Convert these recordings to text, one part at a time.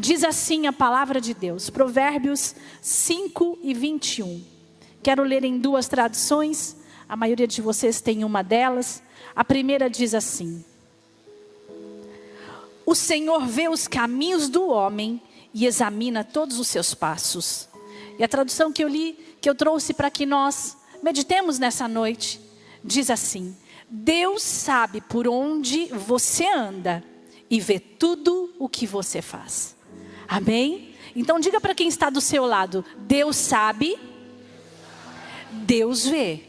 Diz assim a palavra de Deus, Provérbios 5:21. Quero ler em duas traduções, a maioria de vocês tem uma delas. A primeira diz assim: o Senhor vê os caminhos do homem e examina todos os seus passos. E a tradução que eu li, que eu trouxe para que nós meditemos nessa noite, diz assim: Deus sabe por onde você anda e vê tudo o que você faz. Amém? Então diga para quem está do seu lado: Deus sabe, Deus vê.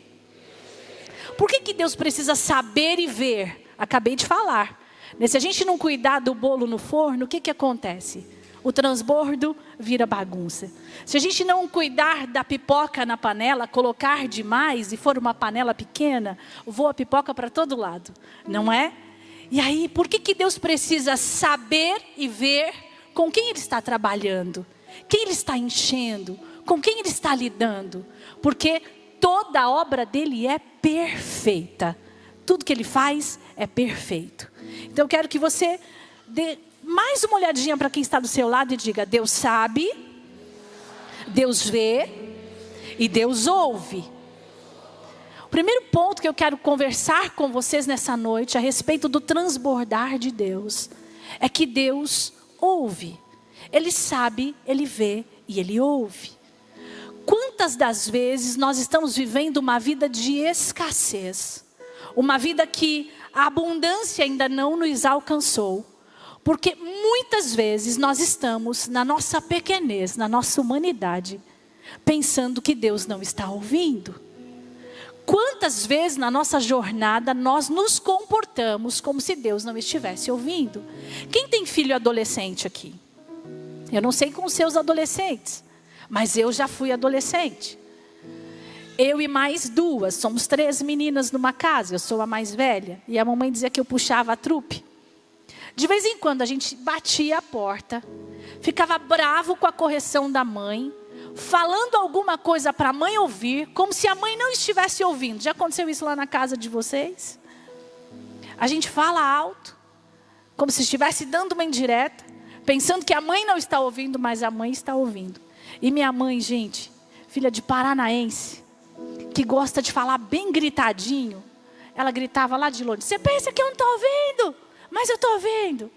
Por que Deus precisa saber e ver? Acabei de falar. Se a gente não cuidar do bolo no forno, o que acontece? O transbordo vira bagunça. Se a gente não cuidar da pipoca na panela, colocar demais e for uma panela pequena, voa a pipoca para todo lado, não é? E aí, por que Deus precisa saber e ver com quem Ele está trabalhando? Quem Ele está enchendo? Com quem Ele está lidando? Porque toda a obra dEle é perfeita. Tudo que Ele faz é perfeito. Então eu quero que você dê mais uma olhadinha para quem está do seu lado e diga: Deus sabe, Deus vê e Deus ouve. O primeiro ponto que eu quero conversar com vocês nessa noite a respeito do transbordar de Deus é que Deus ouve. Ele sabe, Ele vê e Ele ouve. Quantas das vezes nós estamos vivendo uma vida de escassez, uma vida que a abundância ainda não nos alcançou, porque muitas vezes nós estamos na nossa pequenez, na nossa humanidade, pensando que Deus não está ouvindo. Quantas vezes na nossa jornada nós nos comportamos como se Deus não estivesse ouvindo? Quem tem filho adolescente aqui? Eu não sei com os seus adolescentes, mas eu já fui adolescente. Eu e mais duas, somos 3 meninas numa casa, eu sou a mais velha. E a mamãe dizia que eu puxava a trupe. De vez em quando a gente batia a porta, ficava bravo com a correção da mãe, falando alguma coisa para a mãe ouvir, como se a mãe não estivesse ouvindo. Já aconteceu isso lá na casa de vocês? A gente fala alto, como se estivesse dando uma indireta, pensando que a mãe não está ouvindo, mas a mãe está ouvindo. E minha mãe, gente, filha de paranaense, que gosta de falar bem gritadinho, ela gritava lá de longe: você pensa que eu não estou ouvindo? Mas eu estou ouvindo.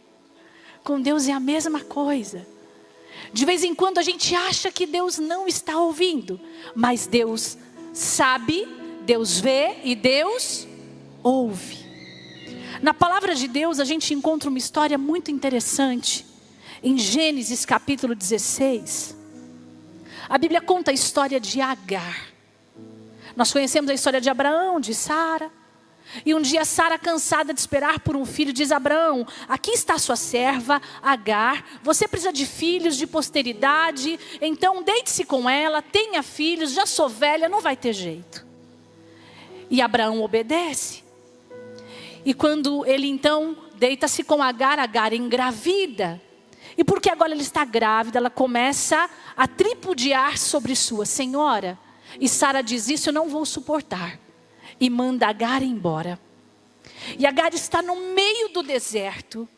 Com Deus é a mesma coisa. De vez em quando a gente acha que Deus não está ouvindo, mas Deus sabe, Deus vê e Deus ouve. Na palavra de Deus a gente encontra uma história muito interessante. Em Gênesis capítulo 16, a Bíblia conta a história de Agar. Nós conhecemos a história de Abraão, de Sara. E um dia Sara, cansada de esperar por um filho, diz: Abraão, aqui está sua serva Agar, você precisa de filhos, de posteridade, então deite-se com ela, tenha filhos, já sou velha, não vai ter jeito. E Abraão obedece. E quando ele então deita-se com Agar, Agar engravida. E porque agora ela está grávida, ela começa a tripudiar sobre sua senhora. E Sara diz: isso eu não vou suportar. E manda Agar embora. E Agar está no meio do deserto.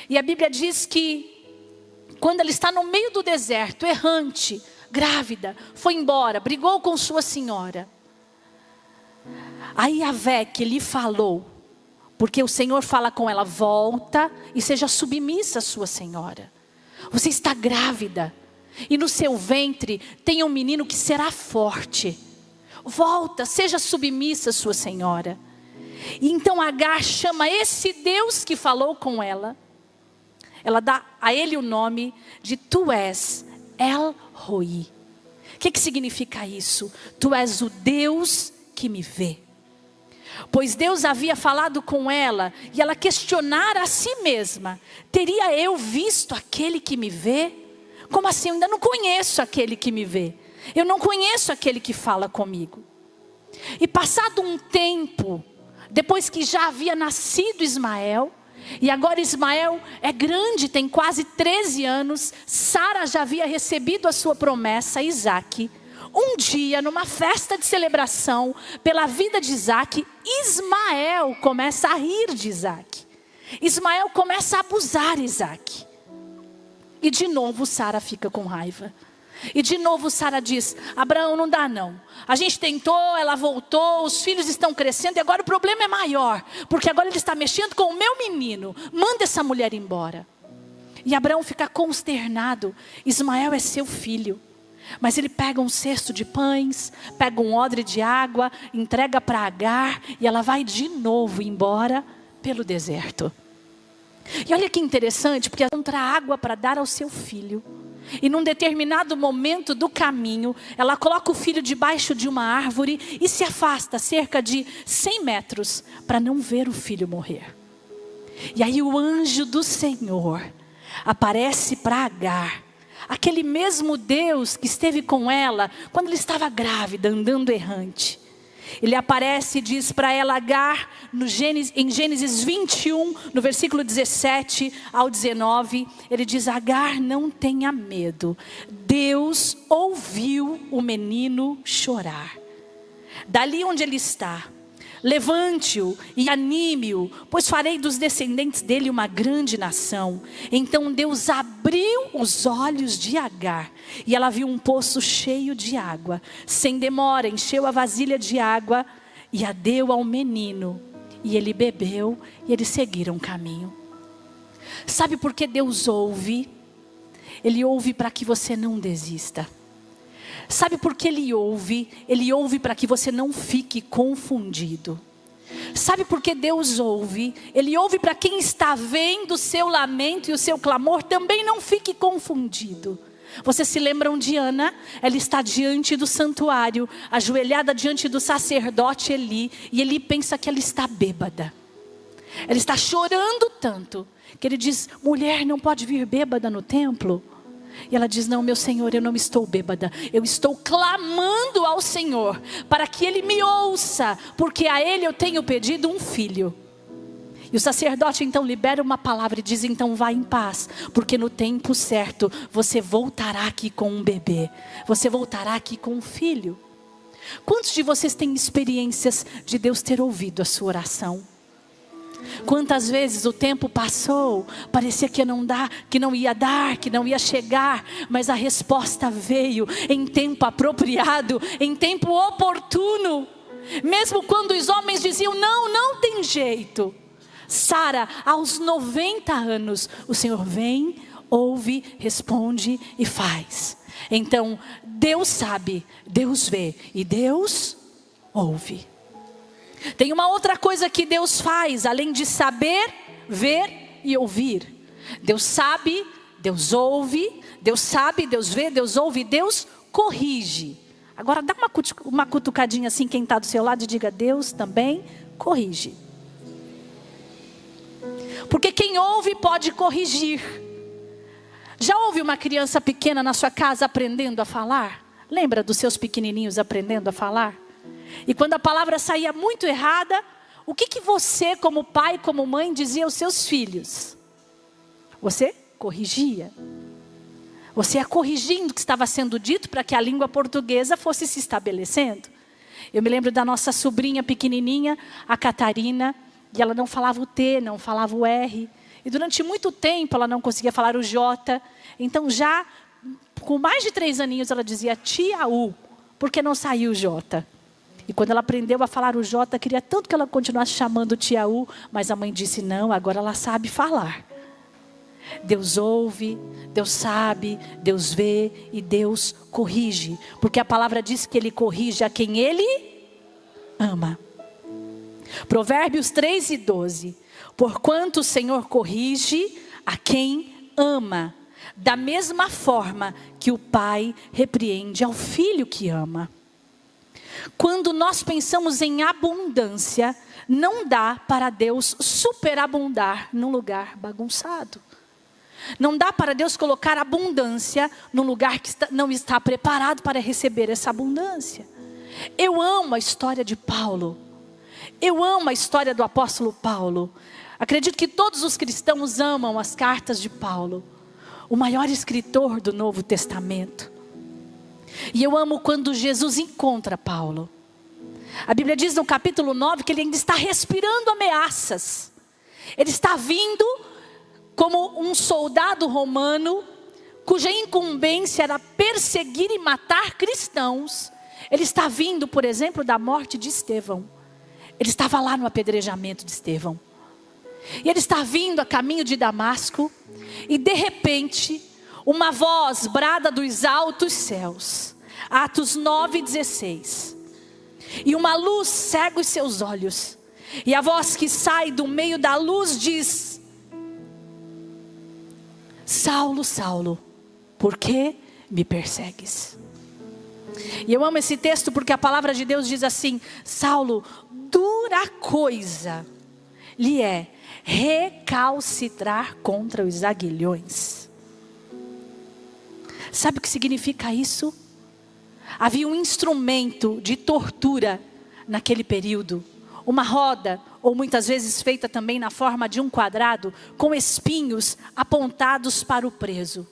E a Bíblia diz que quando ela está no meio do deserto, errante, grávida, foi embora, brigou com sua senhora. Aí Yahvé que lhe falou, porque o Senhor fala com ela: volta e seja submissa à sua senhora. Você está grávida e no seu ventre tem um menino que será forte. Volta, seja submissa à sua senhora. E então Agar chama esse Deus que falou com ela. Ela dá a ele o nome de Tu és El Roi. O que significa isso? Tu és o Deus que me vê. Pois Deus havia falado com ela e ela questionara a si mesma: teria eu visto aquele que me vê? Como assim? Eu ainda não conheço aquele que me vê. Eu não conheço aquele que fala comigo. E passado um tempo, depois que já havia nascido Ismael, e agora Ismael é grande, tem quase 13 anos, Sara já havia recebido a sua promessa, Isaque. Um dia, numa festa de celebração pela vida de Isaque, Ismael começa a rir de Isaque. Ismael começa a abusar Isaque. E de novo Sara fica com raiva. E de novo Sara diz: Abraão, não dá não. A gente tentou, ela voltou, os filhos estão crescendo e agora o problema é maior. Porque agora ele está mexendo com o meu menino. Manda essa mulher embora. E Abraão fica consternado. Ismael é seu filho. Mas ele pega um cesto de pães, pega um odre de água, entrega para Agar e ela vai de novo embora pelo deserto. E olha que interessante, porque ela encontra água para dar ao seu filho. E num determinado momento do caminho, ela coloca o filho debaixo de uma árvore e se afasta cerca de 100 metros para não ver o filho morrer. E aí o anjo do Senhor aparece para Agar, aquele mesmo Deus que esteve com ela quando ela estava grávida, andando errante. Ele aparece e diz para ela, Agar, em Gênesis 21, no versículo 17 ao 19, ele diz: Agar, não tenha medo, Deus ouviu o menino chorar. Dali onde ele está, levante-o e anime-o, pois farei dos descendentes dele uma grande nação. Então Deus abriu os olhos de Agar e ela viu um poço cheio de água. Sem demora encheu a vasilha de água e a deu ao menino. E ele bebeu e eles seguiram o caminho. Sabe por que Deus ouve? Ele ouve para que você não desista. Sabe por que Ele ouve? Ele ouve para que você não fique confundido. Sabe por que Deus ouve? Ele ouve para quem está vendo o seu lamento e o seu clamor também não fique confundido. Vocês se lembram de Ana? Ela está diante do santuário, ajoelhada diante do sacerdote Eli, e Eli pensa que ela está bêbada. Ela está chorando tanto, que ele diz: mulher, não pode vir bêbada no templo? E ela diz: não, meu Senhor, eu não estou bêbada. Eu estou clamando ao Senhor para que Ele me ouça, porque a Ele eu tenho pedido um filho. E o sacerdote então libera uma palavra e diz: então vá em paz, porque no tempo certo você voltará aqui com um bebê. Você voltará aqui com um filho. Quantos de vocês têm experiências de Deus ter ouvido a sua oração? Quantas vezes o tempo passou, parecia que não ia chegar, mas a resposta veio em tempo apropriado, em tempo oportuno. Mesmo quando os homens diziam: não tem jeito. Sara, aos 90 anos, o Senhor vem, ouve, responde e faz. Então, Deus sabe, Deus vê e Deus ouve. Tem uma outra coisa que Deus faz, além de saber, ver e ouvir. Deus sabe, Deus ouve, Deus sabe, Deus vê, Deus ouve, Deus corrige. Agora dá uma cutucadinha assim, quem está do seu lado, e diga: Deus também corrige. Porque quem ouve pode corrigir. Já ouve uma criança pequena na sua casa aprendendo a falar? Lembra dos seus pequenininhos aprendendo a falar? E quando a palavra saía muito errada, o que você, como pai, como mãe, dizia aos seus filhos? Você corrigia. Você ia corrigindo o que estava sendo dito para que a língua portuguesa fosse se estabelecendo. Eu me lembro da nossa sobrinha pequenininha, a Catarina, e ela não falava o T, não falava o R. E durante muito tempo ela não conseguia falar o J. Então já com mais de 3 aninhos ela dizia tia U, porque não saiu o J. E quando ela aprendeu a falar o J, queria tanto que ela continuasse chamando tia U, mas a mãe disse: não, agora ela sabe falar. Deus ouve, Deus sabe, Deus vê e Deus corrige. Porque a palavra diz que Ele corrige a quem Ele ama. Provérbios 3:12. Porquanto o Senhor corrige a quem ama, da mesma forma que o pai repreende ao filho que ama. Quando nós pensamos em abundância, não dá para Deus superabundar num lugar bagunçado. Não dá para Deus colocar abundância num lugar que não está preparado para receber essa abundância. Eu amo a história de Paulo. Eu amo a história do apóstolo Paulo. Acredito que todos os cristãos amam as cartas de Paulo, o maior escritor do Novo Testamento. E eu amo quando Jesus encontra Paulo. A Bíblia diz no capítulo 9 que ele ainda está respirando ameaças. Ele está vindo como um soldado romano cuja incumbência era perseguir e matar cristãos. Ele está vindo, por exemplo, da morte de Estevão. Ele estava lá no apedrejamento de Estevão. E ele está vindo a caminho de Damasco. E de repente, uma voz brada dos altos céus. Atos 9:16. E uma luz cega os seus olhos. E a voz que sai do meio da luz diz: Saulo, Saulo, por que me persegues? E eu amo esse texto porque a palavra de Deus diz assim: Saulo, dura coisa lhe é recalcitrar contra os aguilhões. Sabe o que significa isso? Havia um instrumento de tortura naquele período. Uma roda, ou muitas vezes feita também na forma de um quadrado, com espinhos apontados para o preso.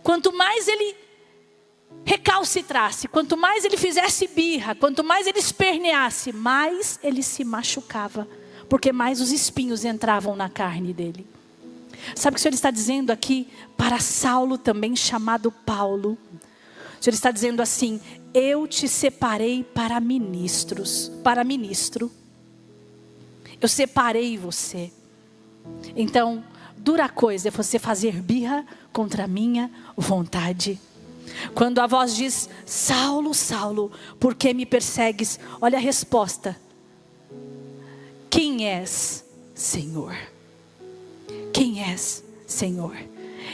Quanto mais ele recalcitrasse, quanto mais ele fizesse birra, quanto mais ele esperneasse, mais ele se machucava, porque mais os espinhos entravam na carne dele. Sabe o que o Senhor está dizendo aqui para Saulo, também chamado Paulo? O Senhor está dizendo assim: eu te separei para ministro. Eu separei você. Então, dura coisa é você fazer birra contra a minha vontade. Quando a voz diz: Saulo, Saulo, por que me persegues? Olha a resposta: quem és, Senhor? Quem és, Senhor?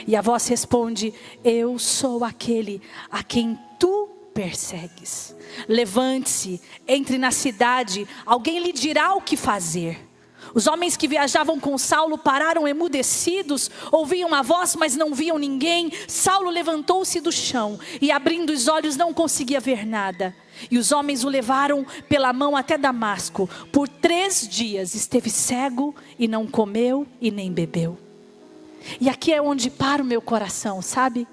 E a voz responde: eu sou aquele a quem tu persegues. Levante-se, entre na cidade, alguém lhe dirá o que fazer. Os homens que viajavam com Saulo pararam emudecidos, ouviam a voz, mas não viam ninguém. Saulo levantou-se do chão e, abrindo os olhos, não conseguia ver nada. E os homens o levaram pela mão até Damasco. Por 3 dias esteve cego e não comeu e nem bebeu. E aqui é onde para o meu coração, sabe?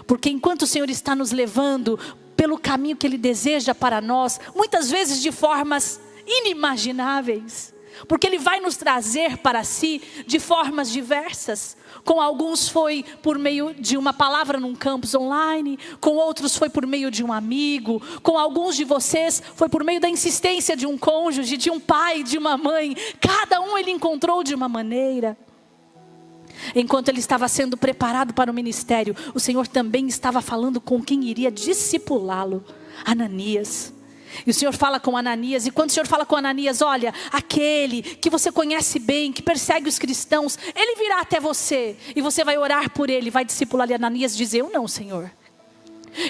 Porque enquanto o Senhor está nos levando pelo caminho que Ele deseja para nós, muitas vezes de formas inimagináveis, porque Ele vai nos trazer para si de formas diversas. Com alguns foi por meio de uma palavra num campus online, com outros foi por meio de um amigo, com alguns de vocês foi por meio da insistência de um cônjuge, de um pai, de uma mãe. Cada um Ele encontrou de uma maneira. Enquanto ele estava sendo preparado para o ministério, o Senhor também estava falando com quem iria discipulá-lo, Ananias. E o Senhor fala com Ananias, e quando o Senhor fala com Ananias: olha, aquele que você conhece bem, que persegue os cristãos, ele virá até você, e você vai orar por ele, vai discipular. E Ananias diz: eu não, Senhor,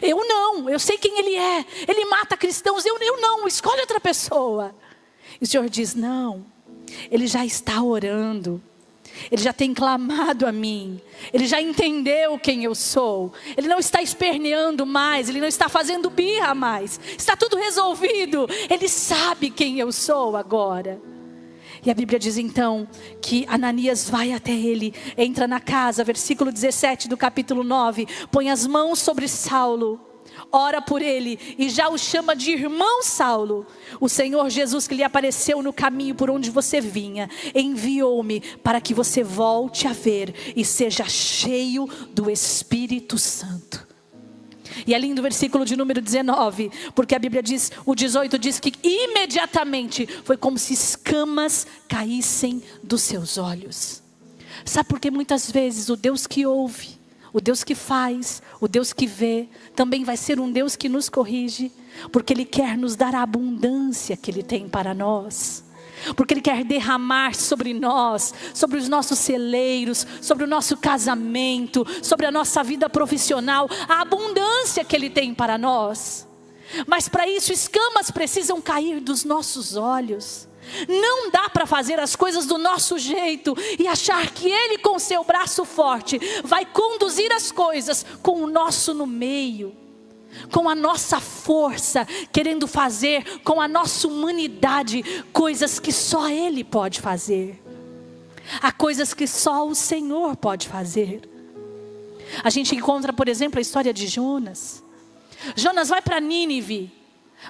eu não, eu sei quem ele é, ele mata cristãos, eu não, escolhe outra pessoa. E o Senhor diz: não, ele já está orando, ele já tem clamado a mim, ele já entendeu quem eu sou, ele não está esperneando mais, ele não está fazendo birra mais, está tudo resolvido, ele sabe quem eu sou agora. E a Bíblia diz então que Ananias vai até ele, entra na casa, versículo 17 do capítulo 9, põe as mãos sobre Saulo, ora por ele e já o chama de irmão Saulo. O Senhor Jesus, que lhe apareceu no caminho por onde você vinha, enviou-me para que você volte a ver e seja cheio do Espírito Santo. E é lindo o versículo de número 19, porque a Bíblia diz, o 18 diz que imediatamente foi como se escamas caíssem dos seus olhos. Sabe por que muitas vezes o Deus que ouve, o Deus que faz, o Deus que vê, também vai ser um Deus que nos corrige, porque Ele quer nos dar a abundância que Ele tem para nós, porque Ele quer derramar sobre nós, sobre os nossos celeiros, sobre o nosso casamento, sobre a nossa vida profissional, a abundância que Ele tem para nós. Mas para isso escamas precisam cair dos nossos olhos. Não dá para fazer as coisas do nosso jeito e achar que Ele com seu braço forte vai conduzir as coisas com o nosso no meio, com a nossa força, querendo fazer com a nossa humanidade coisas que só Ele pode fazer. Há coisas que só o Senhor pode fazer. A gente encontra, por exemplo, a história de Jonas. Jonas vai para Nínive,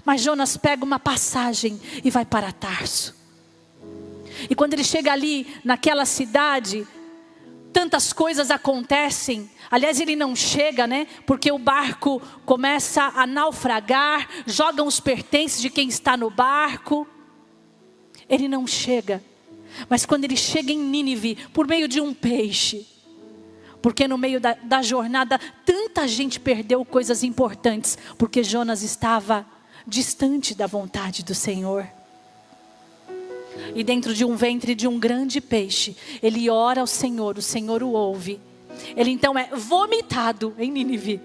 mas Jonas pega uma passagem e vai para Tarso. E quando ele chega ali naquela cidade, tantas coisas acontecem. Aliás, ele não chega, né? Porque o barco começa a naufragar, jogam os pertences de quem está no barco. Ele não chega. Mas quando ele chega em Nínive, por meio de um peixe, porque no meio da jornada, tanta gente perdeu coisas importantes, porque Jonas estava distante da vontade do Senhor. E dentro de um ventre de um grande peixe, ele ora ao Senhor, o Senhor o ouve. Ele então é vomitado em Nínive.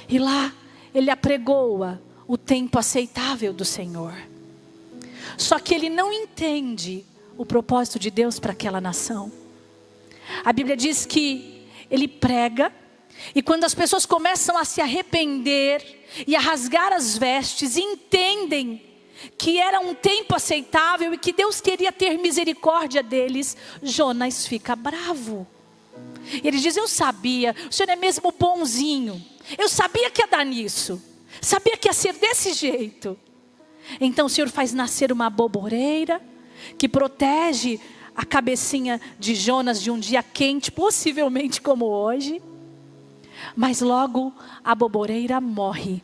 E lá ele apregoa o tempo aceitável do Senhor. Só que ele não entende o propósito de Deus para aquela nação. A Bíblia diz que ele prega, e quando as pessoas começam a se arrepender e a rasgar as vestes, entendem que era um tempo aceitável e que Deus queria ter misericórdia deles, Jonas fica bravo. Ele diz: eu sabia, o Senhor é mesmo bonzinho, eu sabia que ia dar nisso, sabia que ia ser desse jeito. Então o Senhor faz nascer uma aboboreira que protege a cabecinha de Jonas de um dia quente, possivelmente como hoje. Mas logo a aboboreira morre.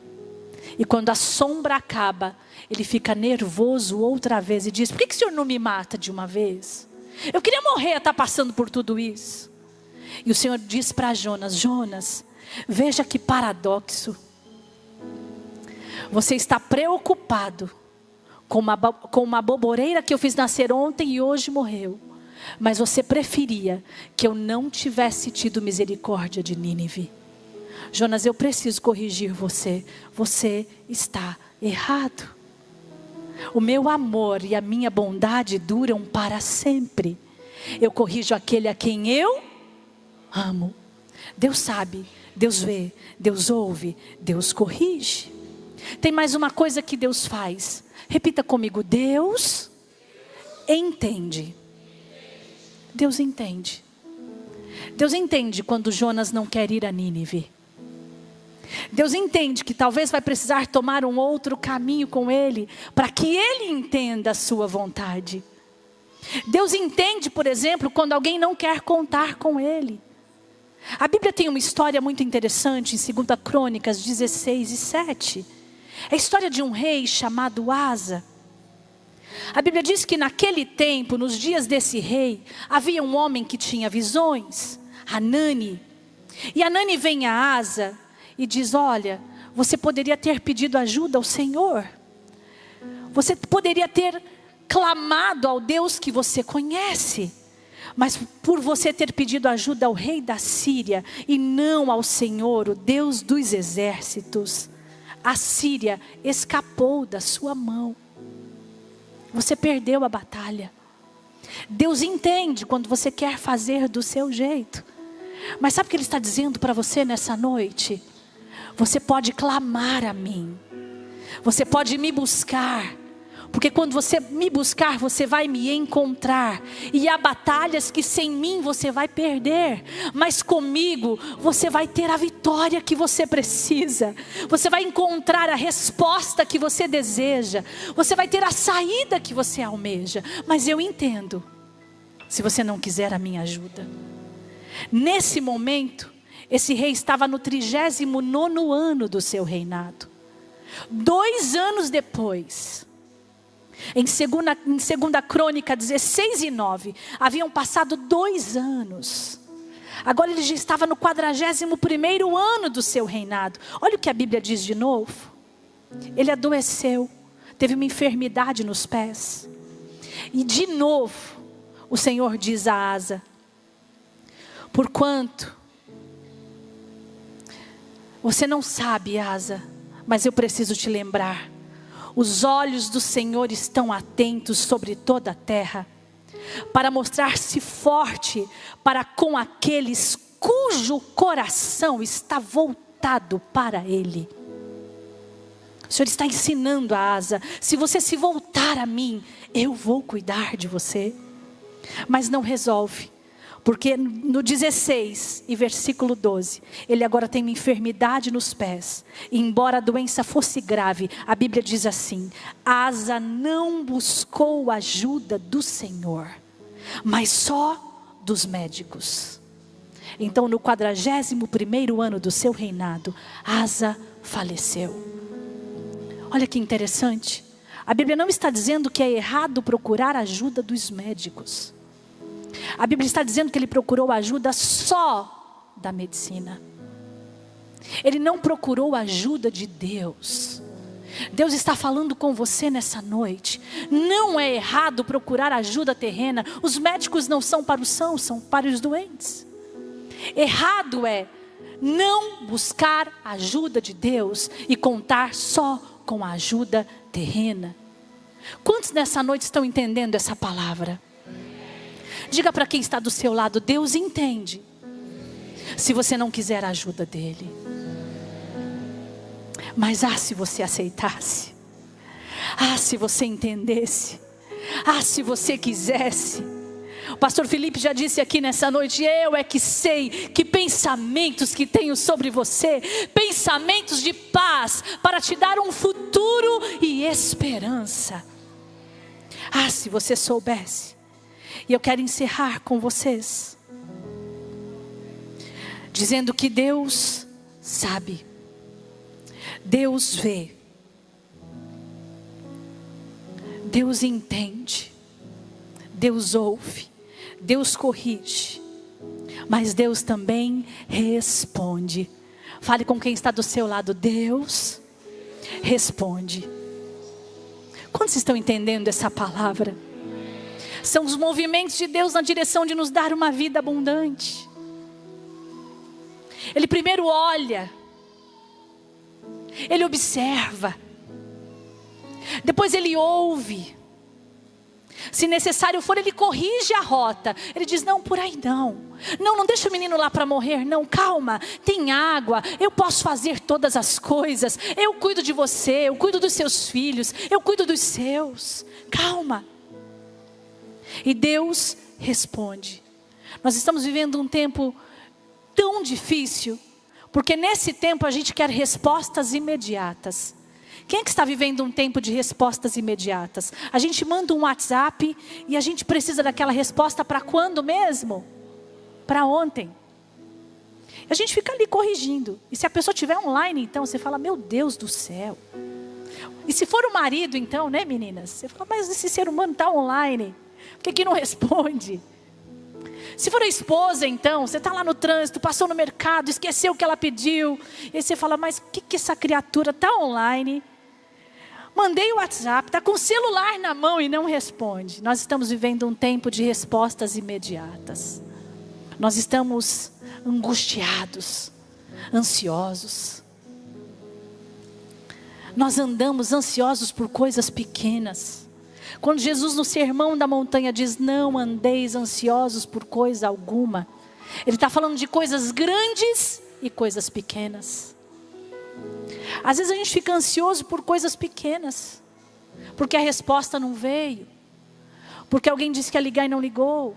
E quando a sombra acaba, ele fica nervoso outra vez e diz: por que o Senhor não me mata de uma vez? Eu queria morrer a estar passando por tudo isso. E o Senhor diz para Jonas: Jonas, veja que paradoxo. Você está preocupado com uma aboboreira que eu fiz nascer ontem e hoje morreu. Mas você preferia que eu não tivesse tido misericórdia de Nínive. Jonas, eu preciso corrigir você. Você está errado. O meu amor e a minha bondade duram para sempre. Eu corrijo aquele a quem eu amo. Deus sabe, Deus vê, Deus ouve, Deus corrige. Tem mais uma coisa que Deus faz. Repita comigo: Deus entende. Deus entende. Deus entende quando Jonas não quer ir a Nínive. Deus entende que talvez vai precisar tomar um outro caminho com ele, para que ele entenda a sua vontade. Deus entende, por exemplo, quando alguém não quer contar com ele. A Bíblia tem uma história muito interessante em 2 Crônicas 16:7. É a história de um rei chamado Asa. A Bíblia diz que naquele tempo, nos dias desse rei, havia um homem que tinha visões, Hanani. E Hanani vem a Asa e diz: olha, você poderia ter pedido ajuda ao Senhor. Você poderia ter clamado ao Deus que você conhece. Mas por você ter pedido ajuda ao rei da Síria e não ao Senhor, o Deus dos exércitos, a Síria escapou da sua mão. Você perdeu a batalha. Deus entende quando você quer fazer do seu jeito. Mas sabe o que Ele está dizendo para você nessa noite? Você pode clamar a mim. Você pode me buscar. Porque quando você me buscar, você vai me encontrar. E há batalhas que sem mim você vai perder. Mas comigo você vai ter a vitória que você precisa. Você vai encontrar a resposta que você deseja. Você vai ter a saída que você almeja. Mas eu entendo, se você não quiser a minha ajuda. Nesse momento, esse rei estava no 39º ano do seu reinado. 2 anos depois, em 2 Crônica 16:9, haviam passado 2 anos. Agora ele já estava no 41º ano do seu reinado. Olha o que a Bíblia diz de novo. Ele adoeceu, teve uma enfermidade nos pés. E de novo, o Senhor diz a Asa: porquanto você não sabe, Asa, mas eu preciso te lembrar. Os olhos do Senhor estão atentos sobre toda a terra, para mostrar-se forte para com aqueles cujo coração está voltado para Ele. O Senhor está ensinando a Asa: se você se voltar a mim, eu vou cuidar de você. Mas não resolve. Porque no 16 e versículo 12, ele agora tem uma enfermidade nos pés. E embora a doença fosse grave, a Bíblia diz assim: Asa não buscou ajuda do Senhor, mas só dos médicos. Então, no 41º ano do seu reinado, Asa faleceu. Olha que interessante. A Bíblia não está dizendo que é errado procurar a ajuda dos médicos. A Bíblia está dizendo que ele procurou a ajuda só da medicina. Ele não procurou a ajuda de Deus. Deus está falando com você nessa noite. Não é errado procurar ajuda terrena. Os médicos não são para os sãos, são para os doentes. Errado é não buscar a ajuda de Deus e contar só com a ajuda terrena. Quantos nessa noite estão entendendo essa palavra? Diga para quem está do seu lado: Deus entende se você não quiser a ajuda dele. Mas se você aceitasse, se você entendesse, se você quisesse. O pastor Felipe já disse aqui nessa noite: eu é que sei que pensamentos que tenho sobre você, pensamentos de paz, para te dar um futuro e esperança. Se você soubesse. E eu quero encerrar com vocês, dizendo que Deus sabe, Deus vê, Deus entende, Deus ouve, Deus corrige, mas Deus também responde. Fale com quem está do seu lado: Deus responde. Quantos estão entendendo essa palavra? São os movimentos de Deus na direção de nos dar uma vida abundante. Ele primeiro olha, Ele observa, depois Ele ouve. Se necessário for, Ele corrige a rota. Ele diz: não, por aí não. Não deixa o menino lá para morrer, não. Calma, tem água, eu posso fazer todas as coisas. Eu cuido de você, eu cuido dos seus filhos, eu cuido dos seus. Calma. E Deus responde. Nós estamos vivendo um tempo tão difícil, porque nesse tempo a gente quer respostas imediatas. Quem é que está vivendo um tempo de respostas imediatas? A gente manda um WhatsApp e a gente precisa daquela resposta para quando mesmo? Para ontem. A gente fica ali corrigindo. E se a pessoa estiver online, então você fala: meu Deus do céu. E se for o marido, então, né, meninas? Você fala: mas esse ser humano está online, por que não responde? Se for a esposa, então, você está lá no trânsito, passou no mercado, esqueceu o que ela pediu. E aí você fala: mas o que essa criatura está online? Mandei o WhatsApp, está com o celular na mão e não responde. Nós estamos vivendo um tempo de respostas imediatas. Nós estamos angustiados, ansiosos. Nós andamos ansiosos por coisas pequenas. Quando Jesus no Sermão da Montanha diz: não andeis ansiosos por coisa alguma, Ele está falando de coisas grandes e coisas pequenas. Às vezes a gente fica ansioso por coisas pequenas, porque a resposta não veio, porque alguém disse que ia ligar e não ligou,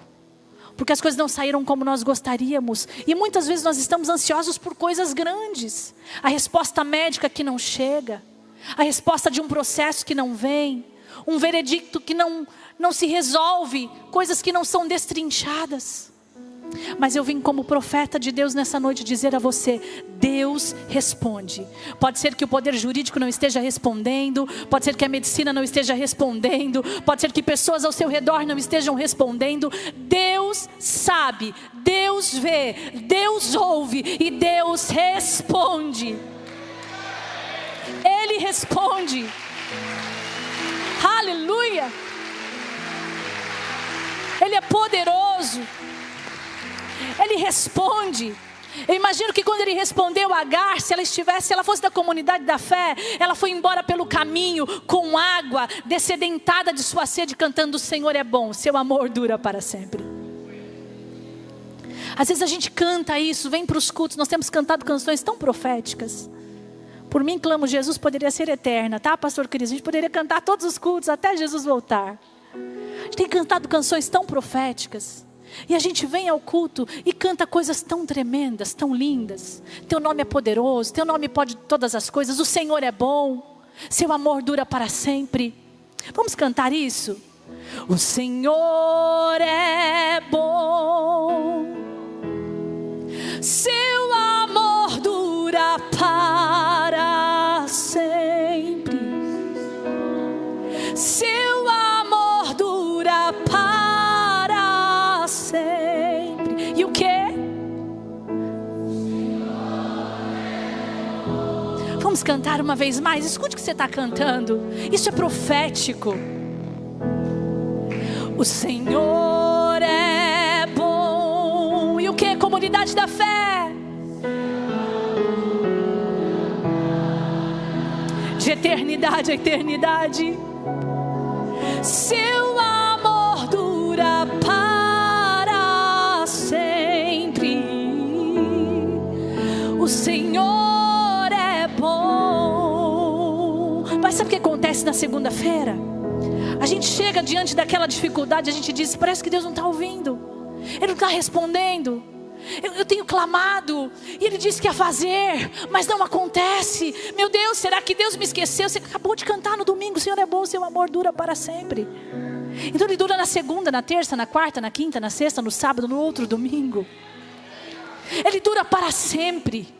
porque as coisas não saíram como nós gostaríamos. E muitas vezes nós estamos ansiosos por coisas grandes. A resposta médica que não chega, a resposta de um processo que não vem, um veredicto que não se resolve, coisas que não são destrinchadas. Mas eu vim como profeta de Deus nessa noite dizer a você: Deus responde. Pode ser que o poder jurídico não esteja respondendo, pode ser que a medicina não esteja respondendo, pode ser que pessoas ao seu redor não estejam respondendo. Deus sabe, Deus vê, Deus ouve e Deus responde. Ele responde. Aleluia. Ele é poderoso. Ele responde. Eu imagino que quando ele respondeu a Agar, se ela fosse da comunidade da fé, ela foi embora pelo caminho com água, dessedentada de sua sede, cantando: o Senhor é bom, seu amor dura para sempre. Às vezes a gente canta isso, vem para os cultos, nós temos cantado canções tão proféticas. Por mim clamo, Jesus poderia ser eterna, tá, pastor Cris? A gente poderia cantar todos os cultos até Jesus voltar. A gente tem cantado canções tão proféticas. E a gente vem ao culto e canta coisas tão tremendas, tão lindas. Teu nome é poderoso, teu nome pode todas as coisas. O Senhor é bom, seu amor dura para sempre. Vamos cantar isso? O Senhor é bom, seu amor dura para sempre, seu amor dura para sempre. E o que? Vamos cantar uma vez mais. Escute o que você está cantando. Isso é profético. O Senhor é bom. E o que? Comunidade da fé. De eternidade a eternidade. Seu amor dura para sempre. O Senhor é bom. Mas sabe o que acontece na segunda-feira? A gente chega diante daquela dificuldade, a gente diz, parece que Deus não está ouvindo, Ele não está respondendo. Eu tenho clamado, e Ele disse que ia fazer, mas não acontece. Meu Deus, será que Deus me esqueceu? Você acabou de cantar no domingo, o Senhor é bom, seu amor dura para sempre. Então Ele dura na segunda, na terça, na quarta, na quinta, na sexta, no sábado, no outro domingo. Ele dura para sempre.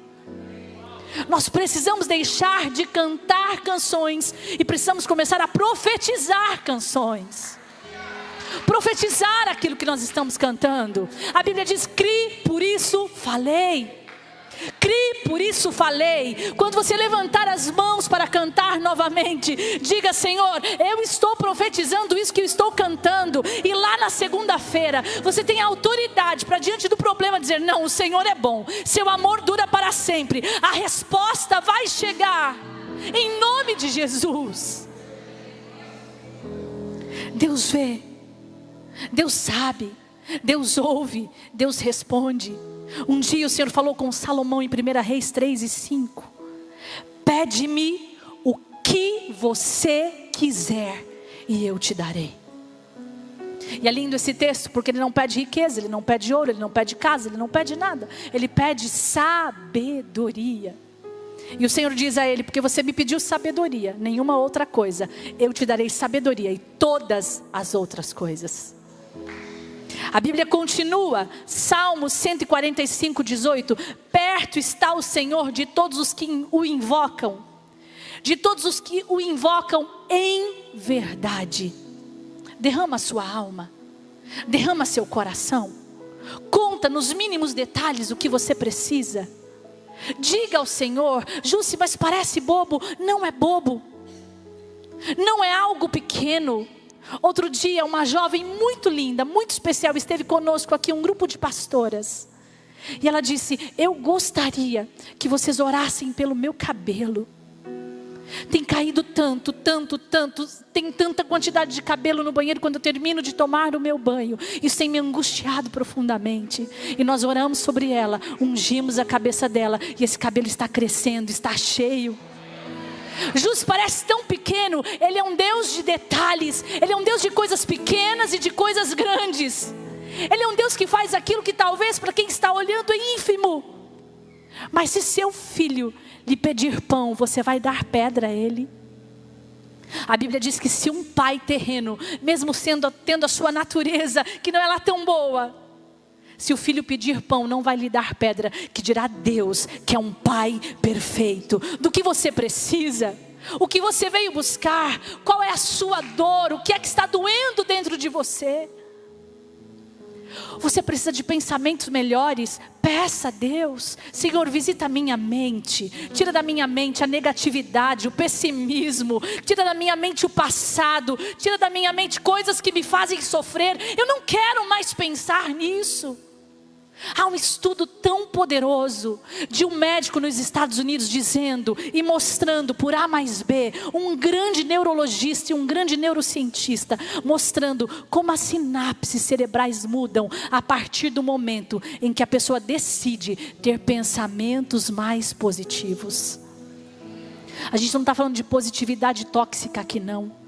Nós precisamos deixar de cantar canções e precisamos começar a profetizar canções. Profetizar aquilo que nós estamos cantando. A Bíblia diz, crie, por isso falei. Crie, por isso falei. Quando você levantar as mãos para cantar novamente, diga, Senhor, eu estou profetizando isso que eu estou cantando. E lá na segunda-feira, você tem autoridade para diante do problema dizer, não, o Senhor é bom, seu amor dura para sempre. A resposta vai chegar, em nome de Jesus. Deus vê, Deus sabe, Deus ouve, Deus responde. Um dia o Senhor falou com Salomão em 1 Reis 3:5. Pede-me o que você quiser e eu te darei. E é lindo esse texto, porque ele não pede riqueza, ele não pede ouro, ele não pede casa, ele não pede nada. Ele pede sabedoria. E o Senhor diz a ele, porque você me pediu sabedoria, nenhuma outra coisa, eu te darei sabedoria e todas as outras coisas. A Bíblia continua, Salmo 145:18. Perto está o Senhor de todos os que o invocam, de todos os que o invocam em verdade. Derrama a sua alma, derrama seu coração, conta nos mínimos detalhes o que você precisa. Diga ao Senhor, Jússi, mas parece bobo. Não é bobo, não é algo pequeno. Outro dia uma jovem muito linda, muito especial, esteve conosco aqui, um grupo de pastoras. E ela disse, eu gostaria que vocês orassem pelo meu cabelo. Tem caído tanto, tem tanta quantidade de cabelo no banheiro quando eu termino de tomar o meu banho. Isso tem me angustiado profundamente. E nós oramos sobre ela, ungimos a cabeça dela e esse cabelo está crescendo, está cheio. Jus parece tão pequeno, Ele é um Deus de detalhes, Ele é um Deus de coisas pequenas e de coisas grandes. Ele é um Deus que faz aquilo que talvez para quem está olhando é ínfimo. Mas se seu filho lhe pedir pão, você vai dar pedra a ele? A Bíblia diz que se um pai terreno, mesmo tendo a sua natureza, que não é lá tão boa, se o filho pedir pão, não vai lhe dar pedra, que dirá Deus, que é um pai perfeito. Do que você precisa, o que você veio buscar, qual é a sua dor, o que é que está doendo dentro de você. Você precisa de pensamentos melhores, peça a Deus, Senhor, visita a minha mente, tira da minha mente a negatividade, o pessimismo, tira da minha mente o passado, tira da minha mente coisas que me fazem sofrer. Eu não quero mais pensar nisso. Há um estudo tão poderoso de um médico nos Estados Unidos dizendo e mostrando por A mais B, um grande neurologista e um grande neurocientista, mostrando como as sinapses cerebrais mudam a partir do momento em que a pessoa decide ter pensamentos mais positivos. A gente não está falando de positividade tóxica aqui não.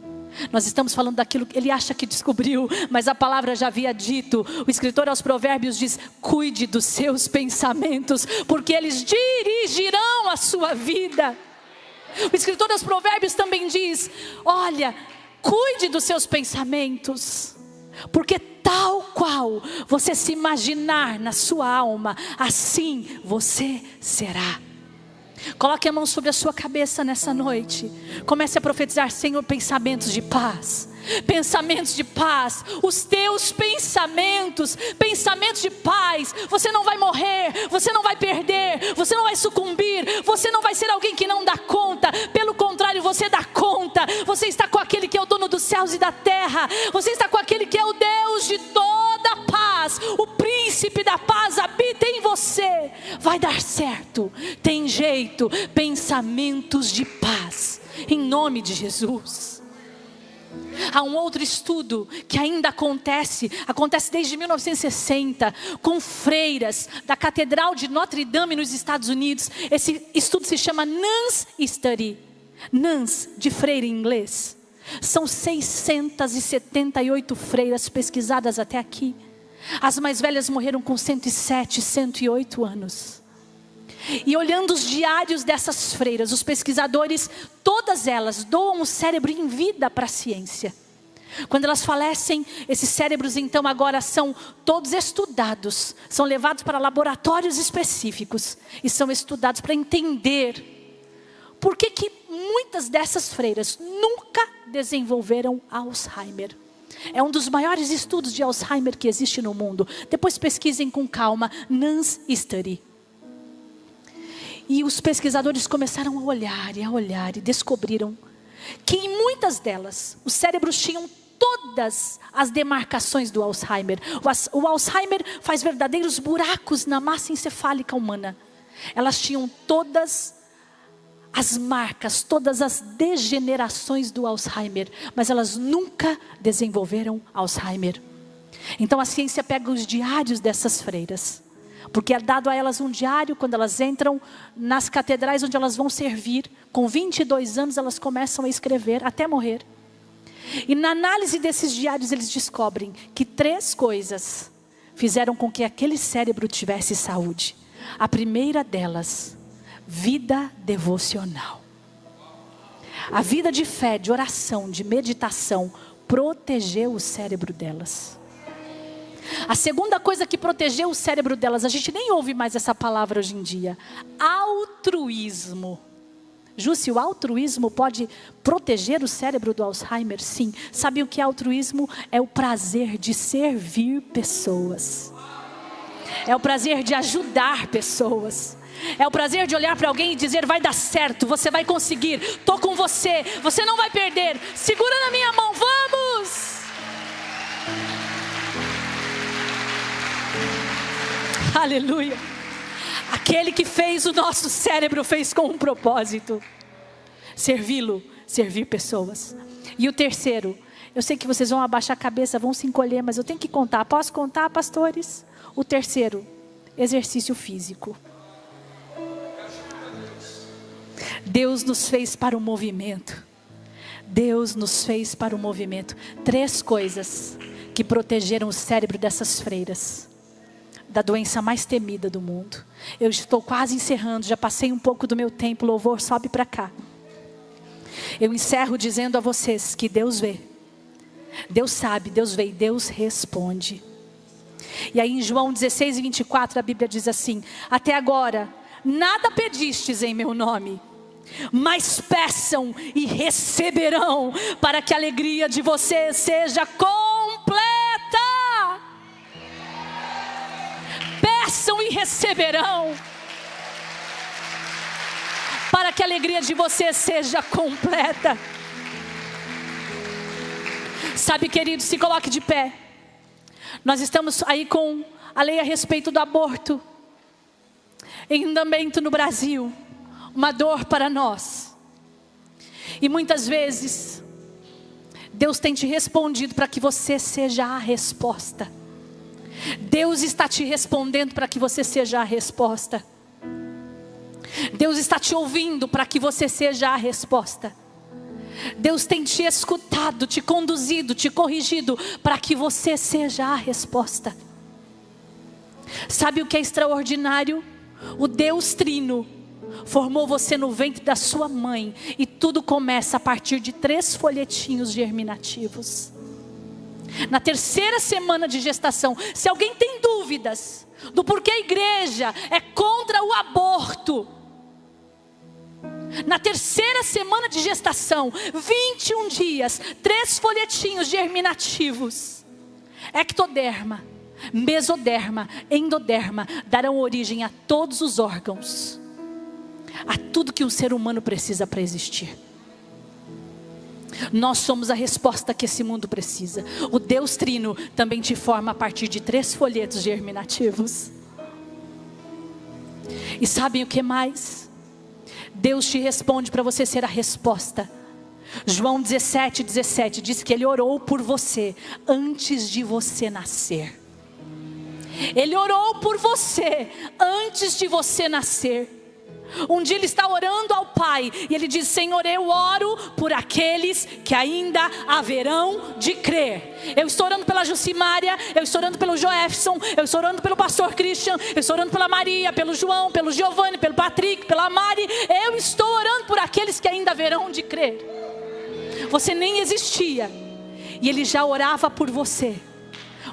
Nós estamos falando daquilo que ele acha que descobriu, mas a palavra já havia dito. O escritor aos Provérbios diz: cuide dos seus pensamentos, porque eles dirigirão a sua vida. O escritor aos Provérbios também diz: olha, Cuide dos seus pensamentos, porque tal qual você se imaginar na sua alma, assim você será. Coloque a mão sobre a sua cabeça nessa noite. Comece a profetizar: Senhor, pensamentos de paz. Pensamentos de paz. Os teus pensamentos, pensamentos de paz. Você não vai morrer, você não vai perder, você não vai sucumbir, você não vai ser alguém que não dá conta. Pelo contrário, você dá conta. Você está com aquele que é o dono dos céus e da terra. Você está com aquele que é o Deus de toda a paz. O príncipe da paz habita em você. Vai dar certo. Tem jeito. Pensamentos de paz, em nome de Jesus. Há um outro estudo que ainda acontece desde 1960, com freiras da Catedral de Notre Dame nos Estados Unidos. Esse estudo se chama NANS Study. NANS, de freira em inglês. São 678 freiras pesquisadas até aqui. As mais velhas morreram com 107, 108 anos. E olhando os diários dessas freiras, os pesquisadores, todas elas doam o cérebro em vida para a ciência. Quando elas falecem, esses cérebros então agora são todos estudados, são levados para laboratórios específicos e são estudados para entender por que muitas dessas freiras nunca desenvolveram Alzheimer. É um dos maiores estudos de Alzheimer que existe no mundo. Depois pesquisem com calma, NANS Study. E os pesquisadores começaram a olhar e descobriram que em muitas delas, os cérebros tinham todas as demarcações do Alzheimer. O Alzheimer faz verdadeiros buracos na massa encefálica humana. Elas tinham todas as marcas, todas as degenerações do Alzheimer, mas elas nunca desenvolveram Alzheimer. Então a ciência pega os diários dessas freiras, porque é dado a elas um diário quando elas entram nas catedrais onde elas vão servir. Com 22 anos elas começam a escrever até morrer. E na análise desses diários eles descobrem que 3 coisas fizeram com que aquele cérebro tivesse saúde. A primeira delas, vida devocional. A vida de fé, de oração, de meditação protegeu o cérebro delas. A segunda coisa que protegeu o cérebro delas, a gente nem ouve mais essa palavra hoje em dia, altruísmo. Jússi, o altruísmo pode proteger o cérebro do Alzheimer? Sim. Sabe o que é altruísmo? É o prazer de servir pessoas. É o prazer de ajudar pessoas. É o prazer de olhar para alguém e dizer: vai dar certo, você vai conseguir, estou com você, você não vai perder, segura na minha mão, vamos! Aleluia. Aquele que fez o nosso cérebro fez com um propósito: servi-lo, servir pessoas. E o terceiro, eu sei que vocês vão abaixar a cabeça, vão se encolher, mas eu tenho que contar. Posso contar, pastores? O terceiro, exercício físico. Deus nos fez para o movimento. Deus nos fez para o movimento. 3 coisas que protegeram o cérebro dessas freiras da doença mais temida do mundo. Eu estou quase encerrando, já passei um pouco do meu tempo. Louvor, sobe para cá. Eu encerro dizendo a vocês que Deus vê, Deus sabe, Deus vê e Deus responde. E aí em João 16:24 a Bíblia diz assim: até agora nada pedistes em meu nome, mas peçam e receberão, para que a alegria de vocês seja completa. Peçam e receberão, para que a alegria de vocês seja completa. Sabe, querido, se coloque de pé. Nós estamos aí com a lei a respeito do aborto em andamento no Brasil. Uma dor para nós. E muitas vezes Deus tem te respondido para que você seja a resposta. Deus está te respondendo para que você seja a resposta. Deus está te ouvindo para que você seja a resposta. Deus tem te escutado, te conduzido, te corrigido para que você seja a resposta. Sabe o que é extraordinário? O Deus Trino, formou você no ventre da sua mãe, e tudo começa a partir de 3 folhetinhos germinativos. Na 3ª semana de gestação, se alguém tem dúvidas do porquê a igreja é contra o aborto, na 3ª semana de gestação, 21 dias, 3 folhetinhos germinativos, ectoderma, mesoderma, endoderma, darão origem a todos os órgãos, a tudo que um ser humano precisa para existir. Nós somos a resposta que esse mundo precisa. O Deus Trino também te forma a partir de 3 folhetos germinativos. E sabem o que mais? Deus te responde para você ser a resposta. João 17:17 diz que Ele orou por você antes de você nascer. Ele orou por você antes de você nascer. Um dia ele está orando ao Pai e ele diz: Senhor, eu oro por aqueles que ainda haverão de crer. Eu estou orando pela Jucimária, eu estou orando pelo Joefson, eu estou orando pelo pastor Christian, eu estou orando pela Maria, pelo João, pelo Giovanni, pelo Patrick, pela Mari. Eu estou orando por aqueles que ainda haverão de crer. Você nem existia e ele já orava por você,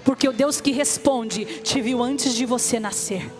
porque o Deus que responde te viu antes de você nascer.